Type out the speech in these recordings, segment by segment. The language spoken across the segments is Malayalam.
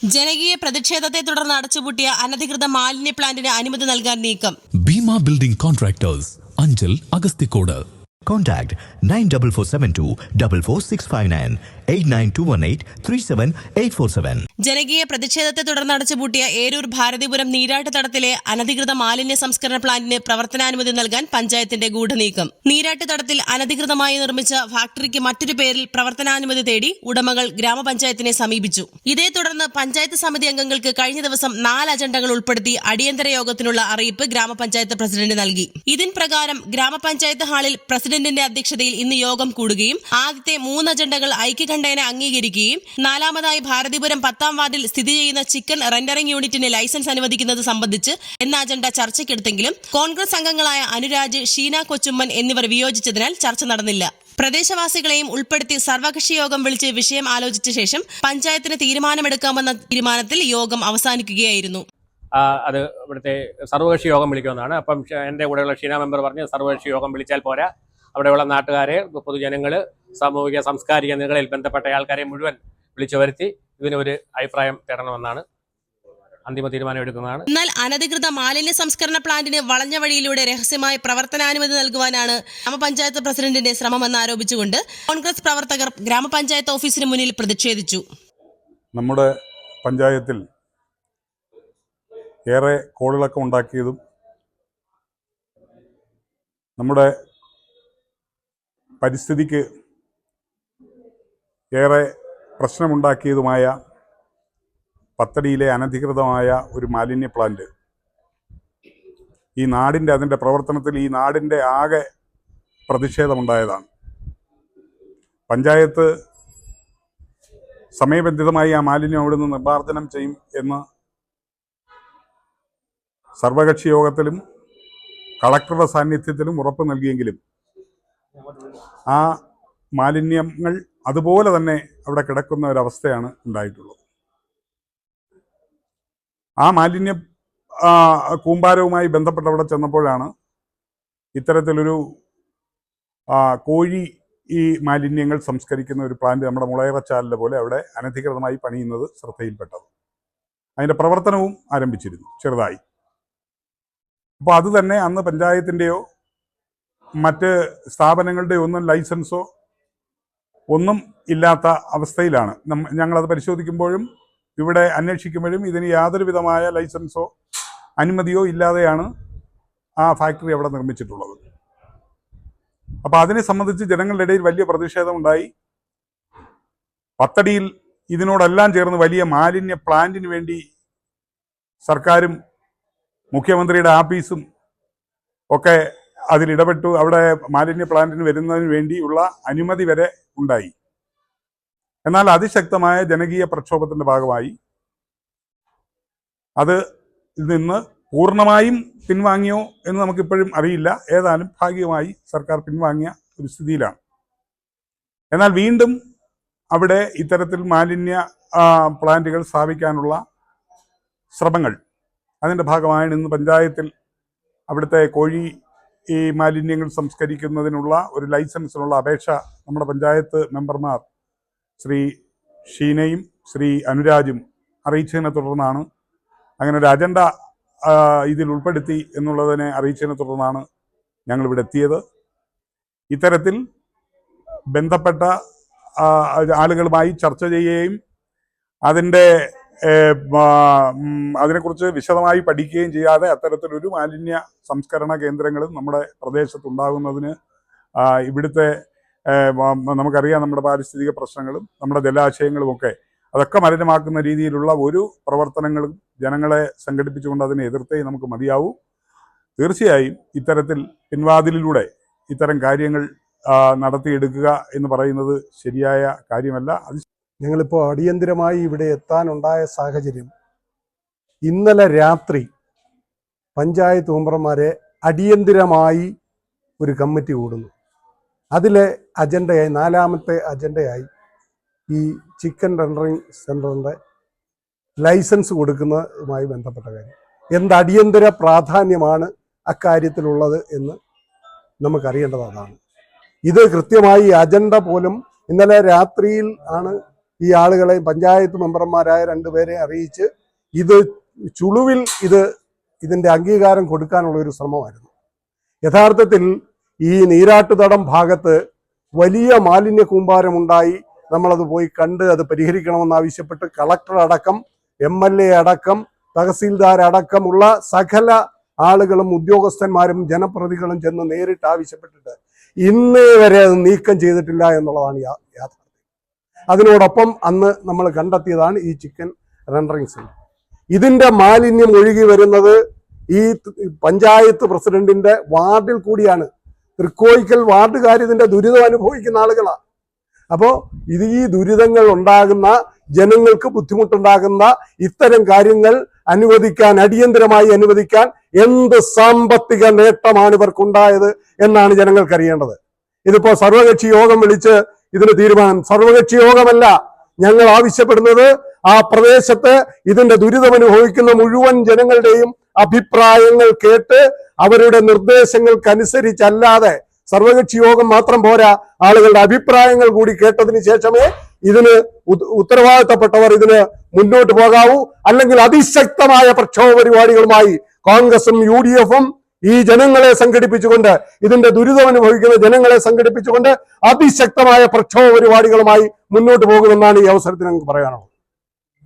ജനകീയ പ്രതിഷേധത്തെ തുടർന്ന് അടച്ചുപൂട്ടിയ അനധികൃത മാലിന്യ പ്ലാന്റിന് അനുമതി നൽകാൻ നീക്കം. Bheema building contractors, Anchal, Agasthikode. Contact 94472 44659 89218 37847. ജനകീയ പ്രതിഷേധത്തെ തുടർന്ന് അടച്ചുപൂട്ടിയ ഏരൂർ ഭാരതിപുരം നീരാട്ട് തടത്തിലെ അനധികൃത മാലിന്യ സംസ്കരണ പ്ലാന്റിന് പ്രവർത്തനാനുമതി നൽകാൻ പഞ്ചായത്തിന്റെ ഗൂഢനീക്കം. നീരാട്ട് തടത്തിൽ അനധികൃതമായി നിർമ്മിച്ച ഫാക്ടറിക്ക് മറ്റൊരു പേരിൽ പ്രവർത്തനാനുമതി തേടി ഉടമകൾ ഗ്രാമപഞ്ചായത്തിനെ സമീപിച്ചു. ഇതേ തുടർന്ന് പഞ്ചായത്ത് സമിതി അംഗങ്ങൾക്ക് കഴിഞ്ഞ ദിവസം 4 അജണ്ടകൾ ഉൾപ്പെടുത്തി അടിയന്തര യോഗത്തിനുള്ള അറിയിപ്പ് ഗ്രാമപഞ്ചായത്ത് പ്രസിഡന്റ് നൽകി. ഇതിൻ പ്രകാരം ഗ്രാമപഞ്ചായത്ത് ഹാളിൽ പ്രസിഡന്റിന്റെ അധ്യക്ഷതയിൽ ഇന്ന് യോഗം കൂടുകയും ആദ്യത്തെ 3 അജണ്ടകൾ ഐക്യകണ്ഠേന അംഗീകരിക്കുകയും 4-മതായി ഭാരതിപുരം 10-ാം വാർഡിൽ സ്ഥിതി ചെയ്യുന്ന ചിക്കൻ റെൻഡറിംഗ് യൂണിറ്റിന് ലൈസൻസ് അനുവദിക്കുന്നത് സംബന്ധിച്ച് എന്ന അജണ്ട ചർച്ചയ്ക്കെടുത്തെങ്കിലും കോൺഗ്രസ് അംഗങ്ങളായ അനുരാജ്, ഷീന കൊച്ചുമ്മൻ എന്നിവർ വിയോജിച്ചതിനാൽ ചർച്ച നടന്നില്ല. പ്രദേശവാസികളെയും ഉൾപ്പെടുത്തി സർവകക്ഷി യോഗം വിളിച്ച് വിഷയം ആലോചിച്ച ശേഷം പഞ്ചായത്തിന് തീരുമാനമെടുക്കാമെന്ന തീരുമാനത്തിൽ യോഗം അവസാനിക്കുകയായിരുന്നു. അത് ഇവിടുത്തെ സർവകക്ഷി യോഗം വിളിക്കുമെന്നാണ്. അപ്പം എൻ്റെ കൂടെയുള്ള ഷീന മെമ്പർ പറഞ്ഞ് സർവകക്ഷി യോഗം വിളിച്ചാൽ പോരാ, അവിടെയുള്ള നാട്ടുകാരെ, പൊതുജനങ്ങൾ, സാമൂഹിക സാംസ്കാരിക നിലകളിൽ ബന്ധപ്പെട്ട ആൾക്കാരെ മുഴുവൻ വിളിച്ചു വരുത്തി ഇതിനൊരു അഭിപ്രായം തേടണമെന്നാണ്, അന്തിമ തീരുമാനം എടുക്കുന്നതാണ്. എന്നാൽ അനധികൃത മാലിന്യ സംസ്കരണ പ്ലാന്റിന് വളഞ്ഞ വഴിയിലൂടെ രഹസ്യമായി പ്രവർത്തനാനുമതി നൽകുവാനാണ് ഗ്രാമപഞ്ചായത്ത് പ്രസിഡന്റിന്റെ ശ്രമമെന്ന് ആരോപിച്ചുകൊണ്ട് കോൺഗ്രസ് പ്രവർത്തകർ ഗ്രാമപഞ്ചായത്ത് ഓഫീസിന് മുന്നിൽ പ്രതിഷേധിച്ചു. നമ്മുടെ പഞ്ചായത്തിൽ ഏറെ കോളിളക്കം ഉണ്ടാക്കിയതും നമ്മുടെ പരിസ്ഥിതിക്ക് ഏറെ പ്രശ്നമുണ്ടാക്കിയതുമായ പത്തടിയിലെ അനധികൃതമായ ഒരു മാലിന്യ പ്ലാന്റ് ഈ നാടിൻ്റെ, അതിൻ്റെ പ്രവർത്തനത്തിൽ ഈ നാടിൻ്റെ ആകെ പ്രതിഷേധമുണ്ടായതാണ്. പഞ്ചായത്ത് സമയബന്ധിതമായി ആ മാലിന്യം അവിടുന്ന് നിർമ്മാർജ്ജനം ചെയ്യും എന്ന് സർവകക്ഷി യോഗത്തിലും കളക്ടറുടെ സാന്നിധ്യത്തിലും ഉറപ്പ് നൽകിയെങ്കിലും ആ മാലിന്യങ്ങൾ അതുപോലെ തന്നെ അവിടെ കിടക്കുന്ന ഒരവസ്ഥയാണ് ഉണ്ടായിട്ടുള്ളത്. ആ മാലിന്യ കൂമ്പാരവുമായി ബന്ധപ്പെട്ട് അവിടെ ചെന്നപ്പോഴാണ് ഇത്തരത്തിലൊരു കോഴി ഈ മാലിന്യങ്ങൾ സംസ്കരിക്കുന്ന ഒരു പ്ലാന്റ് നമ്മുടെ മുളയറച്ചാലിലെ പോലെ അവിടെ അനധികൃതമായി പണിയുന്നത് ശ്രദ്ധയിൽപ്പെട്ടത്. അതിൻ്റെ പ്രവർത്തനവും ആരംഭിച്ചിരുന്നു ചെറുതായി. അപ്പോൾ അത് തന്നെ അന്ന് പഞ്ചായത്തിൻ്റെയോ മറ്റ് സ്ഥാപനങ്ങളുടെയോ ഒന്നും ലൈസൻസോ ഒന്നും ഇല്ലാത്ത അവസ്ഥയിലാണ്. ഞങ്ങളത് പരിശോധിക്കുമ്പോഴും ഇവിടെ അന്വേഷിക്കുമ്പോഴും ഇതിന് യാതൊരു വിധമായ ലൈസൻസോ അനുമതിയോ ഇല്ലാതെയാണ് ആ ഫാക്ടറി അവിടെ നിർമ്മിച്ചിട്ടുള്ളത്. അപ്പോൾ അതിനെ സംബന്ധിച്ച് ജനങ്ങളുടെ ഇടയിൽ വലിയ പ്രതിഷേധമുണ്ടായി. പത്തടിയിൽ ഇതിനോടെല്ലാം ചേർന്ന് വലിയ മാലിന്യ പ്ലാന്റിന് വേണ്ടി സർക്കാരും മുഖ്യമന്ത്രിയുടെ ആഫീസും ഒക്കെ അതിലിടപെട്ടു. അവിടെ മാലിന്യ പ്ലാന്റിന് വരുന്നതിന് വേണ്ടിയുള്ള അനുമതി വരെ ഉണ്ടായി. എന്നാൽ അതിശക്തമായ ജനകീയ പ്രക്ഷോഭത്തിന്റെ ഭാഗമായി അത് നിന്ന് പൂർണ്ണമായും പിൻവാങ്ങിയോ എന്ന് നമുക്കിപ്പോഴും അറിയില്ല. ഏതായാലും ഭാഗികമായി സർക്കാർ പിൻവാങ്ങിയ ഒരു സ്ഥിതിയിലാണ്. എന്നാൽ വീണ്ടും അവിടെ ഇത്തരത്തിൽ മാലിന്യ പ്ലാന്റുകൾ സ്ഥാപിക്കാനുള്ള ശ്രമങ്ങൾ, അതിൻ്റെ ഭാഗമായാണ് ഇന്ന് പഞ്ചായത്തിൽ അവിടുത്തെ കോഴി ഈ മാലിന്യങ്ങൾ സംസ്കരിക്കുന്നതിനുള്ള ഒരു ലൈസൻസിനുള്ള അപേക്ഷ നമ്മുടെ പഞ്ചായത്ത് മെമ്പർമാർ ശ്രീ ഷീനയും ശ്രീ അനുരാജും അറിയിച്ചതിനെ തുടർന്നാണ്, അങ്ങനെ ഒരു അജണ്ട ഇതിൽ ഉൾപ്പെടുത്തി എന്നുള്ളതിനെ അറിയിച്ചതിനെ തുടർന്നാണ് ഞങ്ങളിവിടെ എത്തിയത്. ഇത്തരത്തിൽ ബന്ധപ്പെട്ട ആളുകളുമായി ചർച്ച ചെയ്യുകയും അതിനെക്കുറിച്ച് വിശദമായി പഠിക്കുകയും ചെയ്യാതെ അത്തരത്തിലൊരു മാലിന്യ സംസ്കരണ കേന്ദ്രങ്ങളും നമ്മുടെ പ്രദേശത്തുണ്ടാകുന്നതിന് ഇവിടുത്തെ നമുക്കറിയാം നമ്മുടെ പാരിസ്ഥിതിക പ്രശ്നങ്ങളും നമ്മുടെ ജലാശയങ്ങളുമൊക്കെ അതൊക്കെ മലിനമാക്കുന്ന രീതിയിലുള്ള ഒരു പ്രവർത്തനങ്ങളും ജനങ്ങളെ സംഘടിപ്പിച്ചുകൊണ്ട് അതിനെ എതിർത്തേ നമുക്ക് മതിയാവൂ. തീർച്ചയായും ഇത്തരത്തിൽ പിൻവാതിലിലൂടെ ഇത്തരം കാര്യങ്ങൾ നടത്തിയെടുക്കുക എന്ന് പറയുന്നത് ശരിയായ കാര്യമല്ല. ഞങ്ങളിപ്പോൾ അടിയന്തിരമായി ഇവിടെ എത്താനുണ്ടായ സാഹചര്യം, ഇന്നലെ രാത്രി പഞ്ചായത്ത് മെമ്പർമാരെ അടിയന്തിരമായി ഒരു കമ്മിറ്റി കൂടുന്നു. അതിലെ അജണ്ടയായി 4-മത്തെ അജണ്ടയായി ഈ ചിക്കൻ റെൻഡറിങ് സെൻ്ററിൻ്റെ ലൈസൻസ് കൊടുക്കുന്നതുമായി ബന്ധപ്പെട്ട കാര്യം. എന്ത് അടിയന്തര പ്രാധാന്യമാണ് അക്കാര്യത്തിലുള്ളത് എന്ന് നമുക്കറിയേണ്ടത് അതാണ്. ഇത് കൃത്യമായി അജണ്ട പോലും ഇന്നലെ രാത്രിയിൽ ആണ് ഈ ആളുകളെയും പഞ്ചായത്ത് മെമ്പർമാരായ രണ്ടുപേരെ അറിയിച്ച് ചുളുവിൽ ഇതിന്റെ അംഗീകാരം കൊടുക്കാനുള്ള ഒരു ശ്രമമായിരുന്നു. യഥാർത്ഥത്തിൽ ഈ നീരാട്ടുതടം ഭാഗത്ത് വലിയ മാലിന്യ കൂമ്പാരമുണ്ടായി. നമ്മളത് പോയി കണ്ട് അത് പരിഹരിക്കണമെന്നാവശ്യപ്പെട്ട് കളക്ടർ അടക്കം MLA അടക്കം തഹസീൽദാർ അടക്കമുള്ള സകല ആളുകളും ഉദ്യോഗസ്ഥന്മാരും ജനപ്രതിനിധികളും ചെന്ന് നേരിട്ട് ആവശ്യപ്പെട്ടിട്ട് ഇന്നേ വരെ അത് നീക്കം ചെയ്തിട്ടില്ല എന്നുള്ളതാണ് യാഥാർത്ഥ്യം. അതിനോടൊപ്പം അന്ന് നമ്മൾ കണ്ടെത്തിയതാണ് ഈ ചിക്കൻ റെൻഡറിംഗ് സെൽ. ഇതിന്റെ മാലിന്യം ഒഴുകി വരുന്നത് ഈ പഞ്ചായത്ത് പ്രസിഡന്റിന്റെ വാർഡിൽ കൂടിയാണ്. തൃക്കോയിക്കൽ വാർഡുകാർ ഇതിന്റെ ദുരിതം അനുഭവിക്കുന്ന ആളുകളാണ്. അപ്പോൾ ഈ ദുരിതങ്ങൾ ഉണ്ടാകുന്ന, ജനങ്ങൾക്ക് ബുദ്ധിമുട്ടുണ്ടാകുന്ന ഇത്തരം കാര്യങ്ങൾ അടിയന്തരമായി അനുവദിക്കാൻ എന്ത് സാമ്പത്തിക നേട്ടമാണ് ഇവർക്കുണ്ടായത് എന്നാണ് ജനങ്ങൾക്ക് അറിയേണ്ടത്. ഇതിപ്പോ സർവകക്ഷി യോഗം വിളിച്ച് ഇതിന് തീരുമാനം. സർവകക്ഷി യോഗമല്ല, ഞങ്ങൾ ആവശ്യപ്പെടുന്നത് ആ പ്രദേശത്ത് ഇതിന്റെ ദുരിതം അനുഭവിക്കുന്ന മുഴുവൻ ജനങ്ങളുടെയും അഭിപ്രായങ്ങൾ കേട്ട് അവരുടെ നിർദ്ദേശങ്ങൾക്കനുസരിച്ചല്ലാതെ സർവകക്ഷി യോഗം മാത്രം പോരാ, ആളുകളുടെ അഭിപ്രായങ്ങൾ കൂടി കേട്ടതിന് ശേഷമേ ഇതിന് ഉത്തരവാദിത്തപ്പെട്ടവർ ഇതിന് മുന്നോട്ട് പോകാവൂ. അല്ലെങ്കിൽ അതിശക്തമായ പ്രക്ഷോഭ പരിപാടികളുമായി കോൺഗ്രസും UDF-ഉം ഈ ജനങ്ങളെ സംഘടിപ്പിച്ചുകൊണ്ട്, ഇതിന്റെ ദുരിതം അനുഭവിക്കുന്ന ജനങ്ങളെ സംഘടിപ്പിച്ചുകൊണ്ട് അതിശക്തമായ പ്രക്ഷോഭ പരിപാടികളുമായി മുന്നോട്ട് പോകുമെന്നാണ് ഈ അവസരത്തിൽ നമുക്ക് പറയാനുള്ളത്.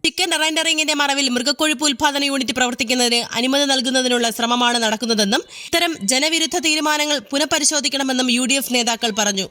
ചിക്കൻ റെൻഡറിംഗിന്റെ മറവിൽ മൃഗക്കൊഴുപ്പ് ഉൽപാദന യൂണിറ്റ് പ്രവർത്തിക്കുന്നതിന് അനുമതി നൽകുന്നതിനുള്ള ശ്രമമാണ് നടക്കുന്നതെന്നും ഇത്തരം ജനവിരുദ്ധ തീരുമാനങ്ങൾ പുനഃപരിശോധിക്കണമെന്നും UDF നേതാക്കൾ പറഞ്ഞു.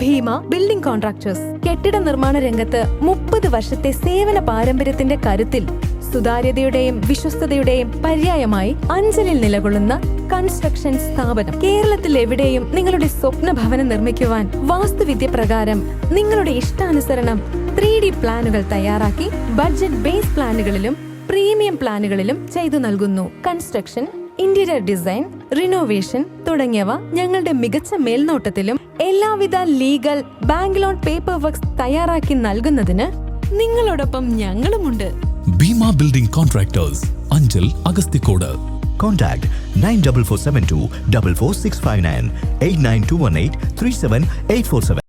ഭീമ ബിൽഡിംഗ് കോൺട്രാക്ടേഴ്സ് കെട്ടിട നിർമ്മാണ രംഗത്ത് 30 വർഷത്തെ സേവന പാരമ്പര്യത്തിന്റെ കരുത്തിൽ സുതാര്യതയുടെയും വിശ്വസ്തതയുടെയും പര്യായമായി അഞ്ചലിൽ നിലകൊള്ളുന്ന കൺസ്ട്രക്ഷൻ സ്ഥാപനം. കേരളത്തിൽ എവിടെയും നിങ്ങളുടെ സ്വപ്ന ഭവനം നിർമ്മിക്കുവാൻ വാസ്തുവിദ്യ പ്രകാരം നിങ്ങളുടെ ഇഷ്ടാനുസരണം 3D പ്ലാനുകൾ തയ്യാറാക്കി ബഡ്ജറ്റ് ബേസ് പ്ലാനുകളിലും പ്രീമിയം പ്ലാനുകളിലും ചെയ്തു നൽകുന്നു. കൺസ്ട്രക്ഷൻ, ഇന്റീരിയർ ഡിസൈൻ, റിനോവേഷൻ തുടങ്ങിയവ ഞങ്ങളുടെ മികച്ച മേൽനോട്ടത്തിലും എല്ലാവിധ legal, bank loan paper works തയ്യാറാക്കി നൽകുന്നതിന് നിങ്ങളോടൊപ്പം ഞങ്ങളുമുണ്ട്. Bhima building contractors, Anchal, Agasthikode. Contact 94472 44659 89218 37847.